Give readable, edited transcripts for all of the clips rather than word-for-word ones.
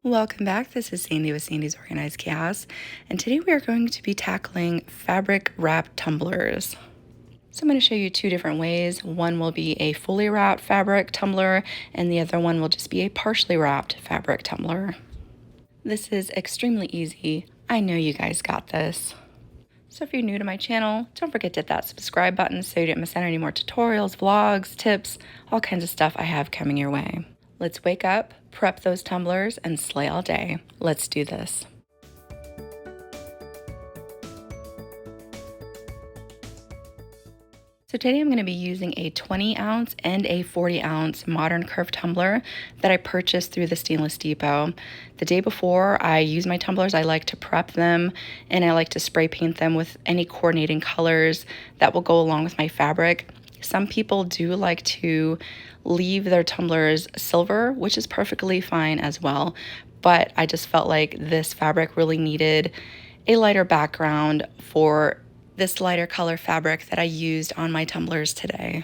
Welcome back. This is Sandy with Sandy's Organized Chaos, and today we are going to be tackling fabric wrapped tumblers. So I'm going to show you two different ways. One will be a fully wrapped fabric tumbler, and the other one will just be a partially wrapped fabric tumbler. This is extremely easy. I know you guys got this. So if you're new to my channel, don't forget to hit that subscribe button so you don't miss out on any more tutorials, vlogs, tips, all kinds of stuff I have coming your way. Let's wake up, prep those tumblers, and slay all day. Let's do this. So today I'm going to be using a 20 ounce and a 40 ounce modern curved tumbler that I purchased through the Stainless Depot. The day before I use my tumblers, I like to prep them and I like to spray paint them with any coordinating colors that will go along with my fabric. Some people do like to leave their tumblers silver, which is perfectly fine as well, but I just felt like this fabric really needed a lighter background for this lighter color fabric that I used on my tumblers today.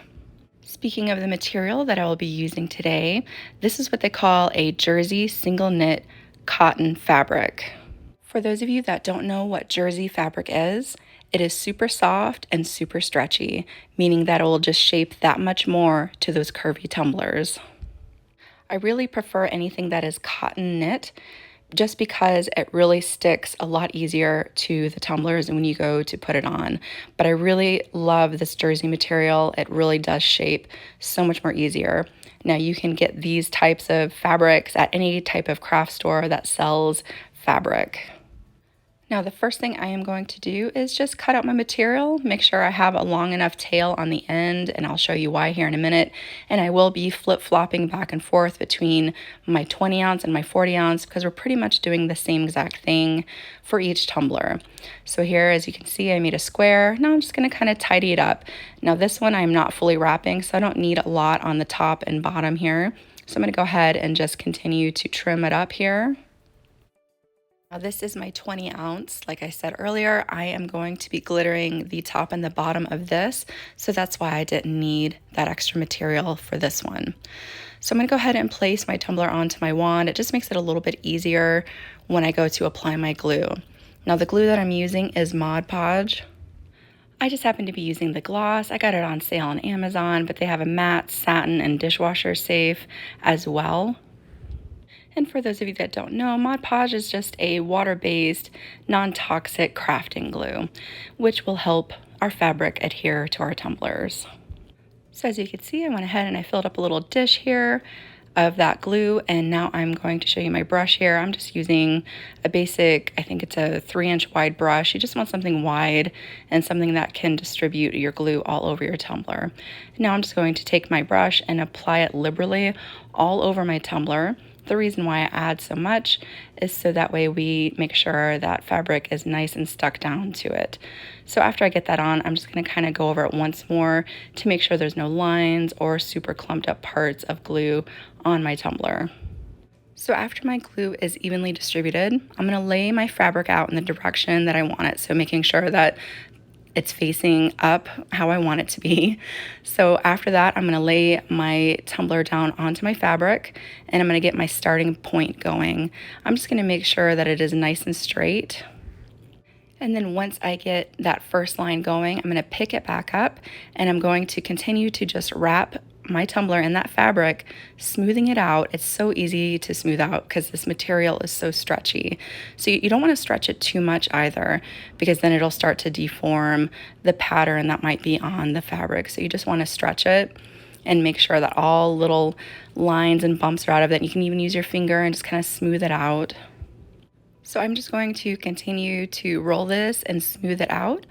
Speaking of the material that I will be using today, this is what they call a jersey single knit cotton fabric. For those of you that don't know what jersey fabric is, it is super soft and super stretchy, meaning that it will just shape that much more to those curvy tumblers. I really prefer anything that is cotton knit just because it really sticks a lot easier to the tumblers when you go to put it on. But I really love this jersey material. It really does shape so much more easier. Now you can get these types of fabrics at any type of craft store that sells fabric. Now the first thing I am going to do is just cut out my material, make sure I have a long enough tail on the end, and I'll show you why here in a minute. And I will be flip-flopping back and forth between my 20 ounce and my 40 ounce because we're pretty much doing the same exact thing for each tumbler. So here, as you can see, I made a square. Now I'm just going to kind of tidy it up. Now this one I'm not fully wrapping, so I don't need a lot on the top and bottom here. So I'm going to go ahead and just continue to trim it up here. Now this is my 20 ounce. Like I said earlier, I am going to be glittering the top and the bottom of this, so that's why I didn't need that extra material for this one. So I'm going to go ahead and place my tumbler onto my wand. It just makes it a little bit easier when I go to apply my glue. Now the glue that I'm using is Mod Podge. I just happen to be using the gloss. I got it on sale on Amazon, but they have a matte, satin, and dishwasher safe as well. And for those of you that don't know, Mod Podge is just a water-based, non-toxic crafting glue, which will help our fabric adhere to our tumblers. So as you can see, I went ahead and I filled up a little dish here of that glue, and now I'm going to show you my brush here. I'm just using a basic, I think it's a 3-inch wide brush. You just want something wide and something that can distribute your glue all over your tumbler. Now I'm just going to take my brush and apply it liberally all over my tumbler. The reason why I add so much is so that way we make sure that fabric is nice and stuck down to it. So after I get that on, I'm just going to kind of go over it once more to make sure there's no lines or super clumped up parts of glue on my tumbler. So after my glue is evenly distributed, I'm going to lay my fabric out in the direction that I want it. So making sure that it's facing up how I want it to be. So after that, I'm going to lay my tumbler down onto my fabric and I'm going to get my starting point going. I'm just going to make sure that it is nice and straight. And then once I get that first line going, I'm going to pick it back up and I'm going to continue to just wrap my tumbler in that fabric, smoothing it out. It's so easy to smooth out because this material is so stretchy. So you don't want to stretch it too much either, because then it'll start to deform the pattern that might be on the fabric. So you just want to stretch it and make sure that all little lines and bumps are out of it. You can even use your finger and just kind of smooth it out. So I'm just going to continue to roll this and smooth it out.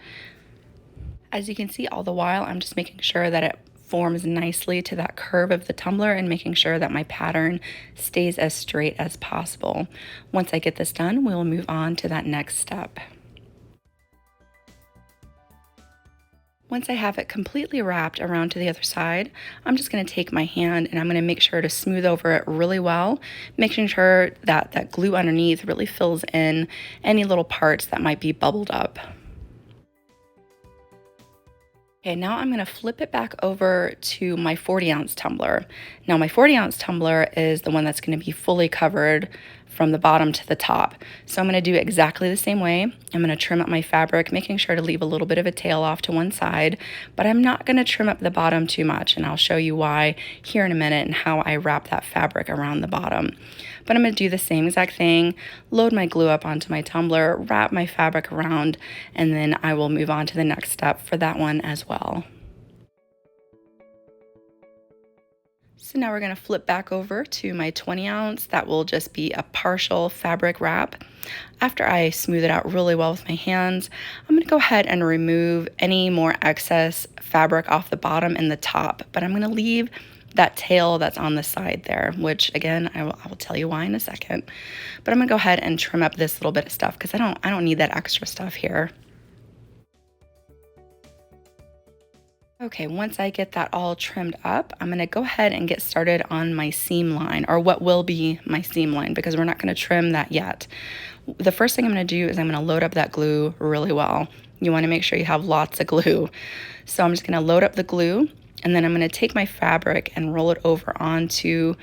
As you can see, all the while, I'm just making sure that it forms nicely to that curve of the tumbler and making sure that my pattern stays as straight as possible. Once I get this done, we'll move on to that next step. Once I have it completely wrapped around to the other side, I'm just going to take my hand and I'm going to make sure to smooth over it really well, making sure that that glue underneath really fills in any little parts that might be bubbled up. Okay, now I'm going to flip it back over to my 40 ounce tumbler. Now my 40 ounce tumbler is the one that's going to be fully covered from the bottom to the top. So I'm going to do exactly the same way. I'm going to trim up my fabric, making sure to leave a little bit of a tail off to one side, but I'm not going to trim up the bottom too much, and I'll show you why here in a minute and how I wrap that fabric around the bottom. But I'm going to do the same exact thing, load my glue up onto my tumbler, wrap my fabric around, and then I will move on to the next step for that one as well. So now we're going to flip back over to my 20 ounce. That will just be a partial fabric wrap. After I smooth it out really well with my hands, I'm going to go ahead and remove any more excess fabric off the bottom and the top, but I'm going to leave that tail that's on the side there, which again, I will tell you why in a second. But I'm going to go ahead and trim up this little bit of stuff because I don't need that extra stuff here. Okay, once I get that all trimmed up, I'm gonna go ahead and get started on my seam line, or what will be my seam line, because we're not gonna trim that yet. The first thing I'm gonna do is I'm gonna load up that glue really well. You wanna make sure you have lots of glue. So I'm just gonna load up the glue, and then I'm gonna take my fabric and roll it over onto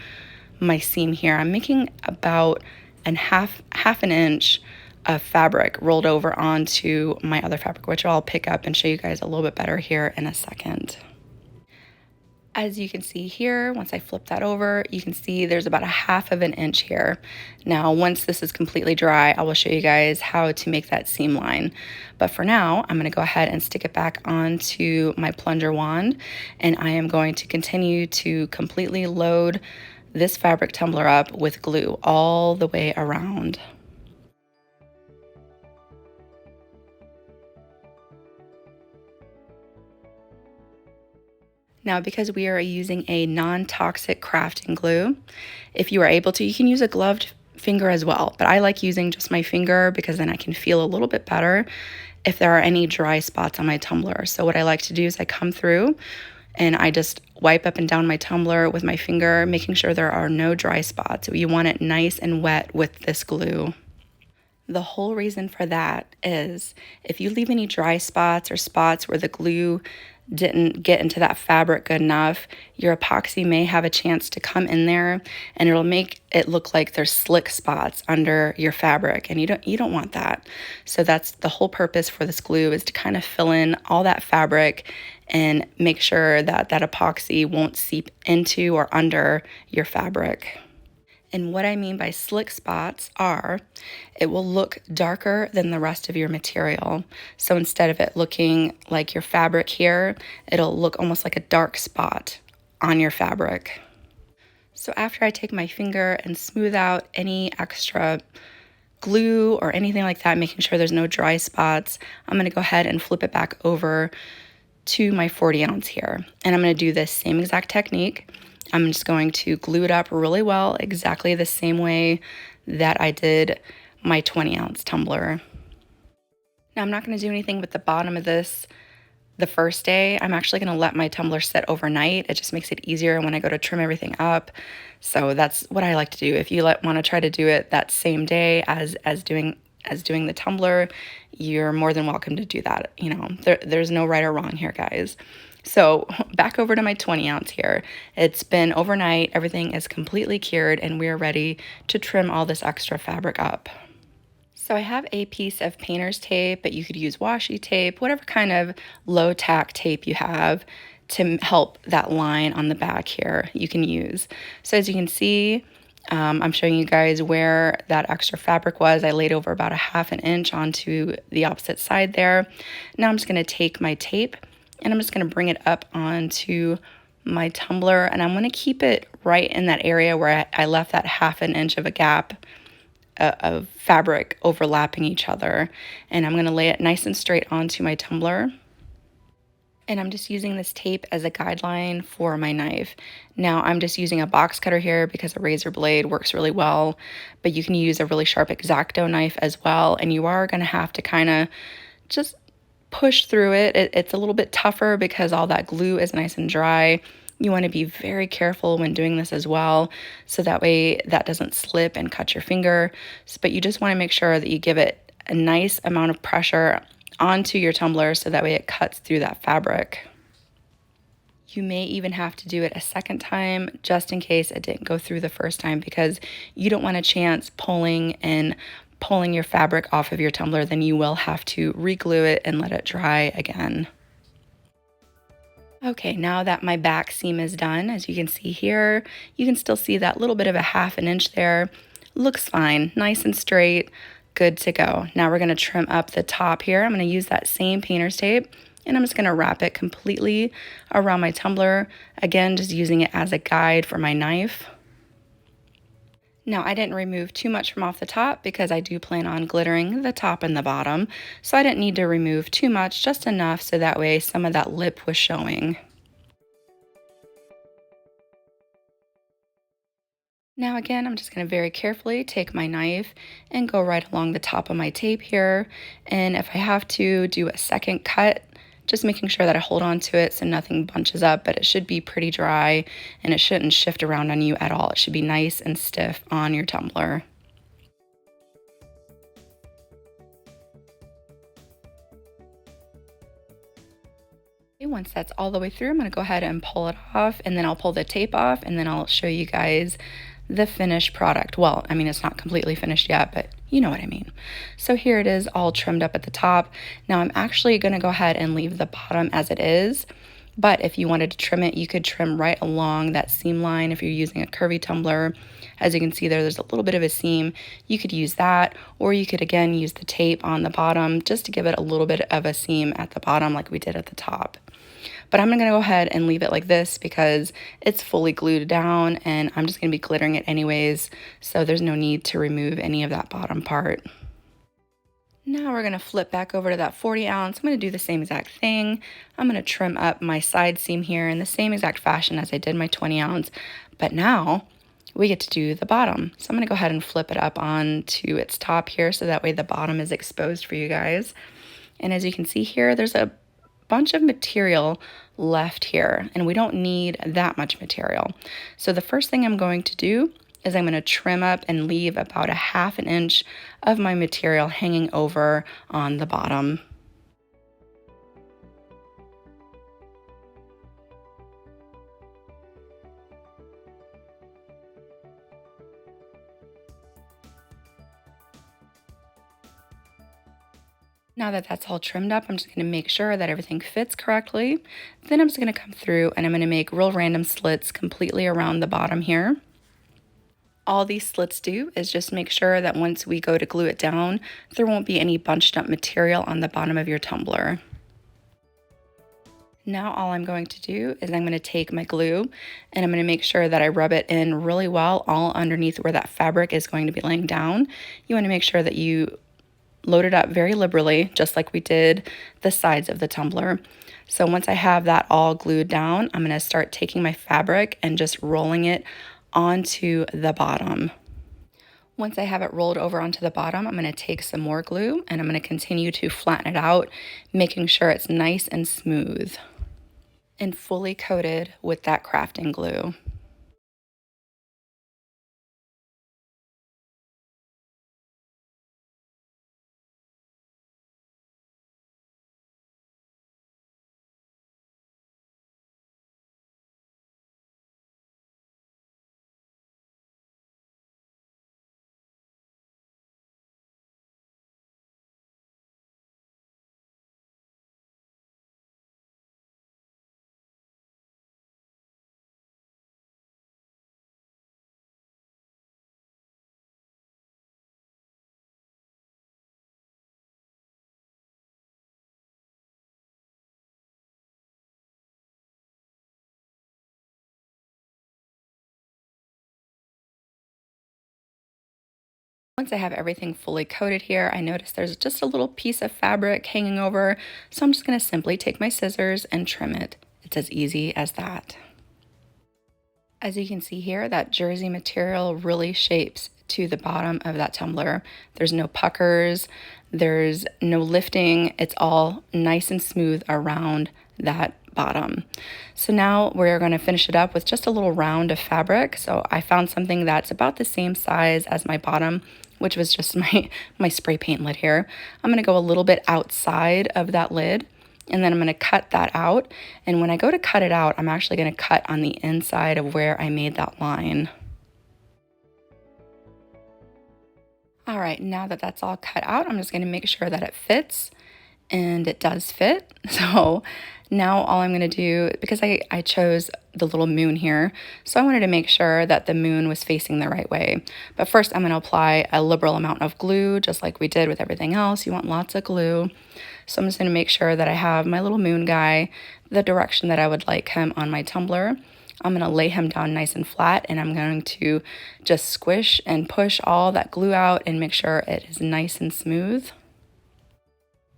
my seam here. I'm making about half an inch of fabric rolled over onto my other fabric, which I'll pick up and show you guys a little bit better here in a second. As you can see here, once I flip that over, you can see there's about half an inch here. Now, once this is completely dry, I will show you guys how to make that seam line. But for now, I'm gonna go ahead and stick it back onto my plunger wand, and I am going to continue to completely load this fabric tumbler up with glue all the way around. Now, because we are using a non-toxic crafting glue, if you are able to, you can use a gloved finger as well, but I like using just my finger because then I can feel a little bit better if there are any dry spots on my tumbler. So what I like to do is I come through and I just wipe up and down my tumbler with my finger, making sure there are no dry spots. You want it nice and wet with this glue. The whole reason for that is if you leave any dry spots or spots where the glue didn't get into that fabric good enough, your epoxy may have a chance to come in there and it'll make it look like there's slick spots under your fabric, and you don't want that. So that's the whole purpose for this glue, is to kind of fill in all that fabric and make sure that that epoxy won't seep into or under your fabric. And what I mean by slick spots are, it will look darker than the rest of your material. So instead of it looking like your fabric here, it'll look almost like a dark spot on your fabric. So after I take my finger and smooth out any extra glue or anything like that, making sure there's no dry spots, I'm gonna go ahead and flip it back over to my 40 ounce here. And I'm gonna do this same exact technique. I'm just going to glue it up really well, exactly the same way that I did my 20 ounce tumbler. Now I'm not going to do anything with the bottom of this the first day. I'm actually going to let my tumbler sit overnight. It just makes it easier when I go to trim everything up. So that's what I like to do. If you want to try to do it that same day as doing the tumbler, you're more than welcome to do that. You know, there's no right or wrong here, guys. So back over to my 20 ounce here. It's been overnight, everything is completely cured, and we are ready to trim all this extra fabric up. So I have a piece of painter's tape, but you could use washi tape, whatever kind of low tack tape you have to help that line on the back here you can use. So as you can see, I'm showing you guys where that extra fabric was. I laid over about half an inch onto the opposite side there. Now I'm just going to take my tape and I'm just going to bring it up onto my tumbler, and I'm going to keep it right in that area where I left that half an inch of a gap of fabric overlapping each other. And I'm going to lay it nice and straight onto my tumbler. And I'm just using this tape as a guideline for my knife. Now I'm just using a box cutter here because a razor blade works really well, but you can use a really sharp X-Acto knife as well. And you are going to have to kind of just push through it. It's a little bit tougher because all that glue is nice and dry. You want to be very careful when doing this as well, so that way that doesn't slip and cut your finger. But you just want to make sure that you give it a nice amount of pressure onto your tumbler so that way it cuts through that fabric. You may even have to do it a second time just in case it didn't go through the first time, because you don't want a chance pulling your fabric off of your tumbler. Then you will have to re-glue it and let it dry again. Okay, now that my back seam is done, as you can see here, you can still see that little bit of a 1/2 inch there. Looks fine, nice and straight, good to go. Now we're gonna trim up the top here. I'm gonna use that same painter's tape, and I'm just gonna wrap it completely around my tumbler. Again, just using it as a guide for my knife. Now, I didn't remove too much from off the top because I do plan on glittering the top and the bottom, so I didn't need to remove too much, just enough so that way some of that lip was showing. Now again, I'm just going to very carefully take my knife and go right along the top of my tape here, and if I have to do a second cut, just making sure that I hold on to it so nothing bunches up, but it should be pretty dry and it shouldn't shift around on you at all. It should be nice and stiff on your tumbler. Okay, once that's all the way through, I'm going to go ahead and pull it off, and then I'll pull the tape off, and then I'll show you guys the finished product. Well, I mean, it's not completely finished yet, but you know what I mean. So here it is, all trimmed up at the top. Now I'm actually going to go ahead and leave the bottom as it is, but if you wanted to trim it, you could trim right along that seam line if you're using a curvy tumbler. As you can see there's a little bit of a seam. You could use that, or you could again use the tape on the bottom just to give it a little bit of a seam at the bottom like we did at the top. But I'm going to go ahead and leave it like this because it's fully glued down, and I'm just going to be glittering it anyways, so there's no need to remove any of that bottom part. Now we're going to flip back over to that 40 ounce. I'm going to do the same exact thing. I'm going to trim up my side seam here in the same exact fashion as I did my 20 ounce, but now we get to do the bottom. So I'm going to go ahead and flip it up onto its top here so that way the bottom is exposed for you guys. And as you can see here, there's a bunch of material left here, and we don't need that much material. So the first thing I'm going to do is I'm going to trim up and leave about a 1/2 inch of my material hanging over on the bottom. Now that that's all trimmed up, I'm just going to make sure that everything fits correctly. Then I'm just going to come through and I'm going to make real random slits completely around the bottom here. All these slits do is just make sure that once we go to glue it down, there won't be any bunched up material on the bottom of your tumbler. Now all I'm going to do is I'm going to take my glue and I'm going to make sure that I rub it in really well all underneath where that fabric is going to be laying down. You want to make sure that you load it up very liberally, just like we did the sides of the tumbler. So once I have that all glued down, I'm going to start taking my fabric and just rolling it onto the bottom. Once I have it rolled over onto the bottom, I'm going to take some more glue and I'm going to continue to flatten it out, making sure it's nice and smooth and fully coated with that crafting glue. Once I have everything fully coated here, I notice there's just a little piece of fabric hanging over, so I'm just going to simply take my scissors and trim it. It's as easy as that. As you can see here, that jersey material really shapes to the bottom of that tumbler. There's no puckers, there's no lifting, it's all nice and smooth around that bottom. So now we're going to finish it up with just a little round of fabric. So I found something that's about the same size as my bottom, which was just my spray paint lid here. I'm going to go a little bit outside of that lid, and then I'm going to cut that out. And when I go to cut it out, I'm actually going to cut on the inside of where I made that line. All right, now that that's all cut out, I'm just going to make sure that it fits, and it does fit. So now all I'm going to do, because I chose the little moon here, so I wanted to make sure that the moon was facing the right way. But first I'm going to apply a liberal amount of glue, just like we did with everything else. You want lots of glue. So I'm just going to make sure that I have my little moon guy the direction that I would like him on my tumbler. I'm going to lay him down nice and flat, and I'm going to just squish and push all that glue out and make sure it is nice and smooth.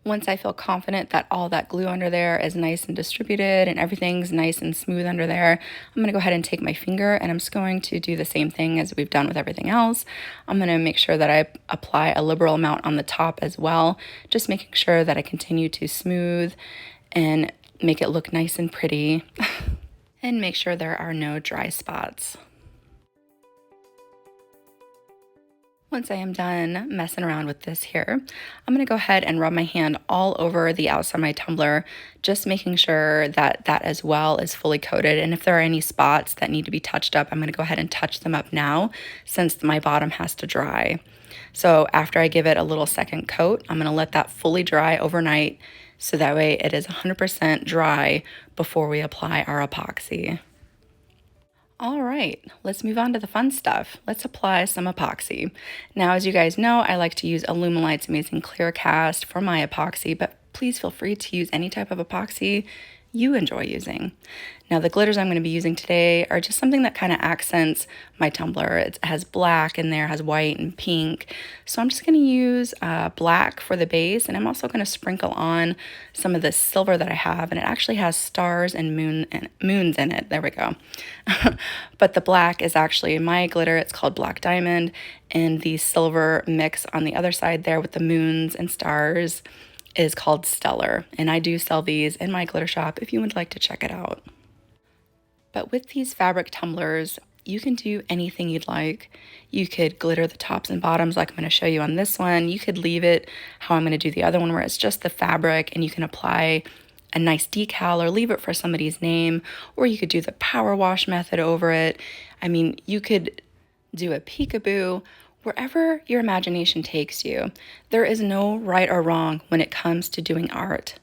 Once I feel confident that all that glue under there is nice and distributed and everything's nice and smooth under there, I'm going to go ahead and take my finger, and I'm just going to do the same thing as we've done with everything else. I'm going to make sure that I apply a liberal amount on the top as well, just making sure that I continue to smooth and make it look nice and pretty. And make sure there are no dry spots. Once I am done messing around with this here, I'm going to go ahead and rub my hand all over the outside of my tumbler, just making sure that that as well is fully coated. And if there are any spots that need to be touched up, I'm going to go ahead and touch them up now, since my bottom has to dry. So after I give it a little second coat, I'm going to let that fully dry overnight, so that way it is 100% dry before we apply our epoxy. All right, let's move on to the fun stuff. Let's apply some epoxy. Now, as you guys know, I like to use Alumilite's Amazing Clear Cast for my epoxy, but please feel free to use any type of epoxy you enjoy using. Now, the glitters I'm going to be using today are just something that kind of accents my tumbler. It has black in there, has white and pink. So I'm just going to use black for the base, and I'm also going to sprinkle on some of the silver that I have, and it actually has stars and moons in it. There we go. But the black is actually my glitter. It's called Black Diamond, and the silver mix on the other side there with the moons and stars is called Stellar, and I do sell these in my glitter shop if you would like to check it out. But with these fabric tumblers, you can do anything you'd like. You could glitter the tops and bottoms like I'm going to show you on this one. You could leave it how I'm going to do the other one, where it's just the fabric and you can apply a nice decal or leave it for somebody's name, or you could do the power wash method over it. I mean, you could do a peekaboo. Wherever your imagination takes you, there is no right or wrong when it comes to doing art.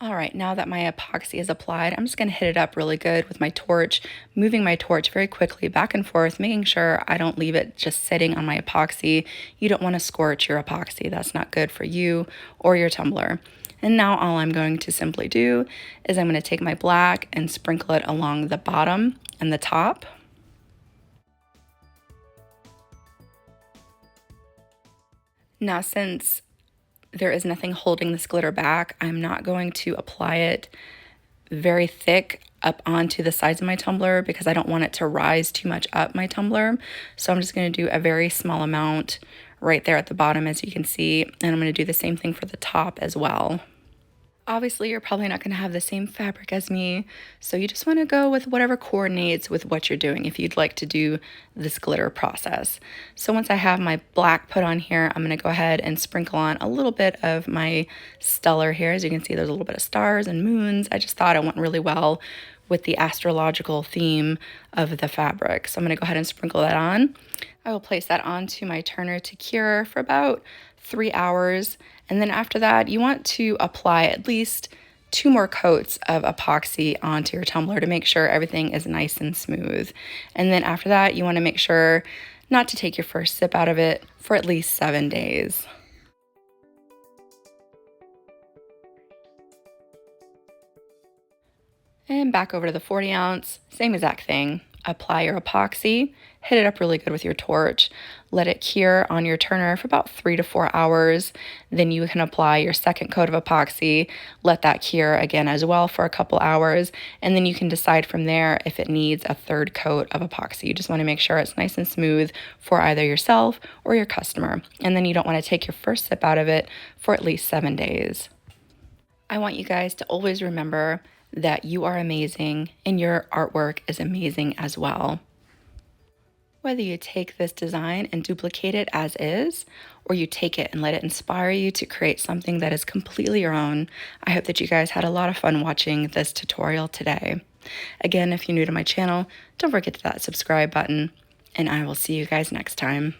All right, now that my epoxy is applied, I'm just going to hit it up really good with my torch, moving my torch very quickly back and forth, making sure I don't leave it just sitting on my epoxy. You don't want to scorch your epoxy. That's not good for you or your tumbler. And now all I'm going to simply do is I'm going to take my black and sprinkle it along the bottom and the top. Now, since there is nothing holding this glitter back, I'm not going to apply it very thick up onto the sides of my tumbler, because I don't want it to rise too much up my tumbler. So I'm just going to do a very small amount right there at the bottom, as you can see, and I'm going to do the same thing for the top as well. Obviously, you're probably not going to have the same fabric as me, so you just want to go with whatever coordinates with what you're doing if you'd like to do this glitter process. So once I have my black put on here, I'm going to go ahead and sprinkle on a little bit of my stellar here. As you can see, there's a little bit of stars and moons. I just thought it went really well with the astrological theme of the fabric. So I'm going to go ahead and sprinkle that on. I will place that onto my turner to cure for about 3 hours. And then after that, you want to apply at least 2 more coats of epoxy onto your tumbler to make sure everything is nice and smooth. And then after that, you want to make sure not to take your first sip out of it for at least 7 days. And back over to the 40 ounce, same exact thing. Apply your epoxy, hit it up really good with your torch, let it cure on your turner for about 3 to 4 hours. Then you can apply your second coat of epoxy, let that cure again as well for a couple hours, and then you can decide from there if it needs a third coat of epoxy. You just want to make sure it's nice and smooth for either yourself or your customer. And then you don't want to take your first sip out of it for at least 7 days. I want you guys to always remember that you are amazing and your artwork is amazing as well. Whether you take this design and duplicate it as is, or you take it and let it inspire you to create something that is completely your own. I hope that you guys had a lot of fun watching this tutorial today. Again, if you're new to my channel, don't forget that subscribe button, and I will see you guys next time.